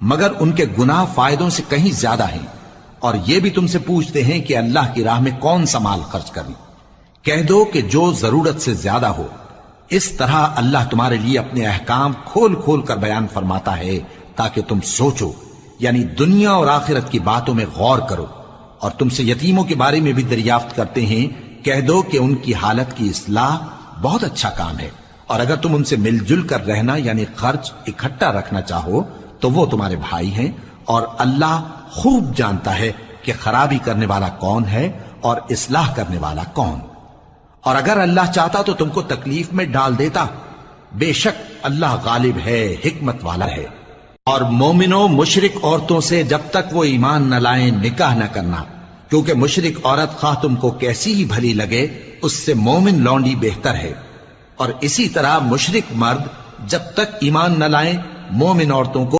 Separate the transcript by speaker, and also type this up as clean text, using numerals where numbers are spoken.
Speaker 1: مگر ان کے گناہ فائدوں سے کہیں زیادہ ہیں، اور یہ بھی تم سے پوچھتے ہیں کہ اللہ کی راہ میں کون سا مال خرچ کریں۔ کہہ دو کہ جو ضرورت سے زیادہ ہو۔ اس طرح اللہ تمہارے لیے اپنے احکام کھول کھول کر بیان فرماتا ہے تاکہ تم سوچو، یعنی دنیا اور آخرت کی باتوں میں غور کرو۔ اور تم سے یتیموں کے بارے میں بھی دریافت کرتے ہیں، کہہ دو کہ ان کی حالت کی اصلاح بہت اچھا کام ہے، اور اگر تم ان سے مل جل کر رہنا یعنی خرچ اکٹھا رکھنا چاہو تو وہ تمہارے بھائی ہیں، اور اللہ خوب جانتا ہے کہ خرابی کرنے والا کون ہے اور اصلاح کرنے والا کون۔ اور اگر اللہ چاہتا تو تم کو تکلیف میں ڈال دیتا، بے شک اللہ غالب ہے، حکمت والا ہے۔ اور مومنوں مشرک عورتوں سے جب تک وہ ایمان نہ لائیں نکاح نہ کرنا، کیونکہ مشرک عورت خواہ تم کو کیسی ہی بھلی لگے اس سے مومن لونڈی بہتر ہے۔ اور اسی طرح مشرک مرد جب تک ایمان نہ لائیں مومن عورتوں کو